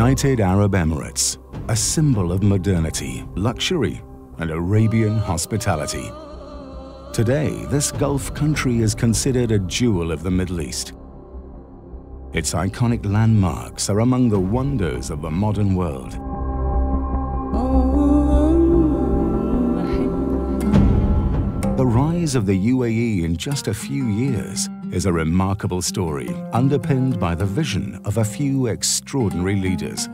United Arab Emirates, a symbol of modernity, luxury, and Arabian hospitality. Today, this Gulf country is considered a jewel of the Middle East. Its iconic landmarks are among the wonders of the modern world. The rise of the UAE in just a few years is a remarkable story underpinned by the vision of a few extraordinary leaders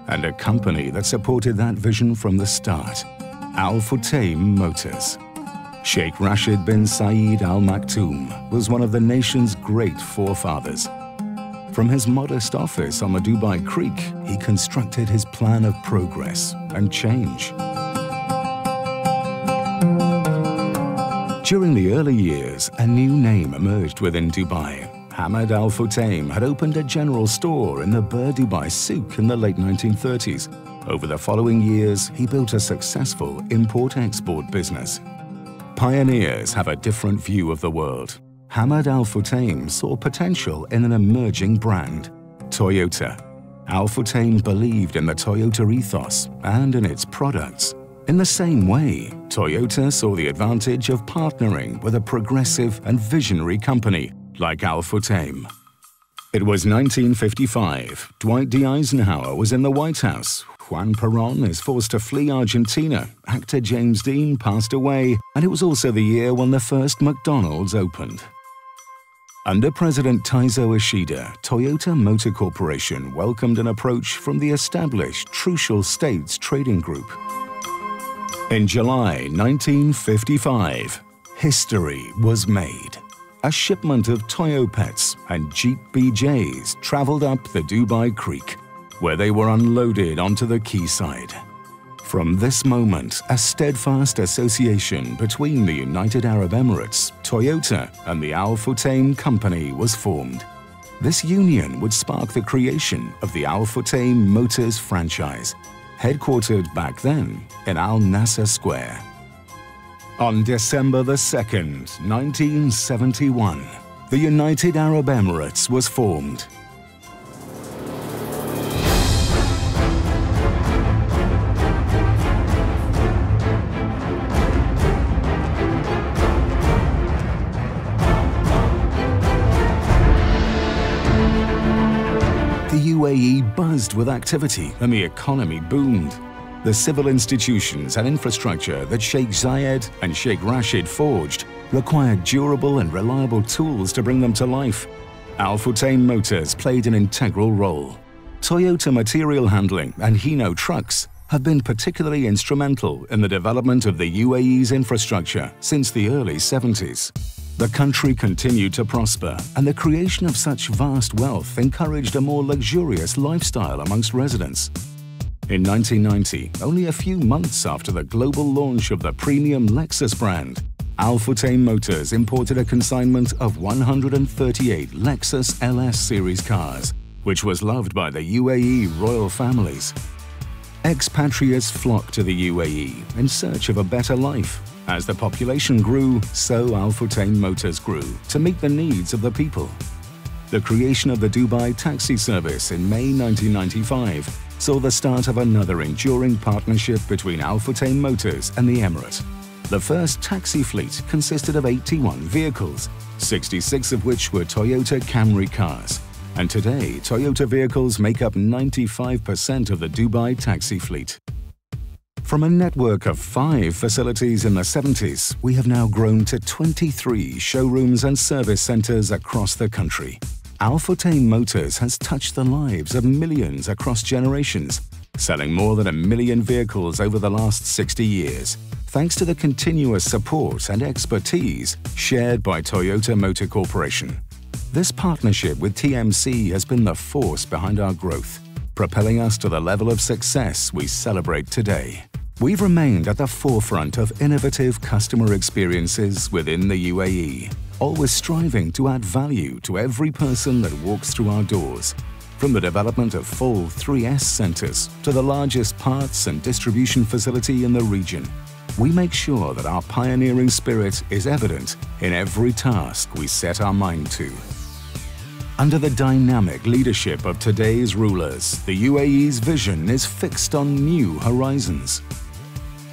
and a company that supported that vision from the start, Al Futtaim Motors. Sheikh Rashid bin Saeed Al Maktoum was one of the nation's great forefathers. From his modest office on the Dubai Creek, he constructed his plan of progress and change. During the early years, a new name emerged within Dubai. Hamad Al Futtaim had opened a general store in the Bur Dubai Souk in the late 1930s. Over the following years, he built a successful import-export business. Pioneers have a different view of the world. Hamad Al Futtaim saw potential in an emerging brand, Toyota. Al Futtaim believed in the Toyota ethos and in its products. In the same way, Toyota saw the advantage of partnering with a progressive and visionary company like Al Futtaim. It was 1955. Dwight D. Eisenhower was in the White House. Juan Perón is forced to flee Argentina. Actor James Dean passed away, and it was also the year when the first McDonald's opened. Under President Taizo Ishida, Toyota Motor Corporation welcomed an approach from the established Trucial States Trading Group. In July 1955, history was made. A shipment of Toyopets and Jeep BJs traveled up the Dubai Creek, where they were unloaded onto the quayside. From this moment, a steadfast association between the United Arab Emirates, Toyota, and the Al Futtaim Company was formed. This union would spark the creation of the Al Futtaim Motors franchise, headquartered back then in Al Nasser Square. On December 2nd, 1971, the United Arab Emirates was formed. The UAE buzzed with activity and the economy boomed. The civil institutions and infrastructure that Sheikh Zayed and Sheikh Rashid forged required durable and reliable tools to bring them to life. Al Futtaim Motors played an integral role. Toyota Material Handling and Hino Trucks have been particularly instrumental in the development of the UAE's infrastructure since the early 70s. The country continued to prosper, and the creation of such vast wealth encouraged a more luxurious lifestyle amongst residents. In 1990, only a few months after the global launch of the premium Lexus brand, Al Futtaim Motors imported a consignment of 138 Lexus LS series cars, which was loved by the UAE royal families. Expatriates flocked to the UAE in search of a better life. As the population grew, so Al Futtaim Motors grew to meet the needs of the people. The creation of the Dubai taxi service in May 1995 saw the start of another enduring partnership between Al Futtaim Motors and the Emirate. The first taxi fleet consisted of 81 vehicles, 66 of which were Toyota Camry cars. And today, Toyota vehicles make up 95% of the Dubai taxi fleet. From a network of 5 facilities in the 70s, we have now grown to 23 showrooms and service centers across the country. Al Futtaim Motors has touched the lives of millions across generations, selling more than 1 million vehicles over the last 60 years, thanks to the continuous support and expertise shared by Toyota Motor Corporation. This partnership with TMC has been the force behind our growth, propelling us to the level of success we celebrate today. We've remained at the forefront of innovative customer experiences within the UAE, always striving to add value to every person that walks through our doors. From the development of full 3S centers to the largest parts and distribution facility in the region, we make sure that our pioneering spirit is evident in every task we set our mind to. Under the dynamic leadership of today's rulers, the UAE's vision is fixed on new horizons.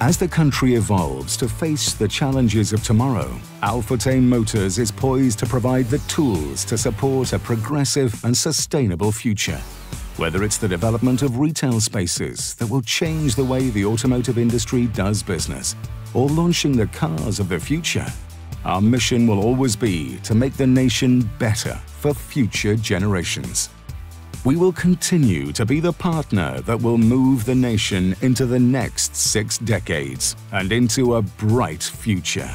As the country evolves to face the challenges of tomorrow, Al-Futtaim Motors is poised to provide the tools to support a progressive and sustainable future. Whether it's the development of retail spaces that will change the way the automotive industry does business, or launching the cars of the future, our mission will always be to make the nation better for future generations. We will continue to be the partner that will move the nation into the next 6 decades and into a bright future.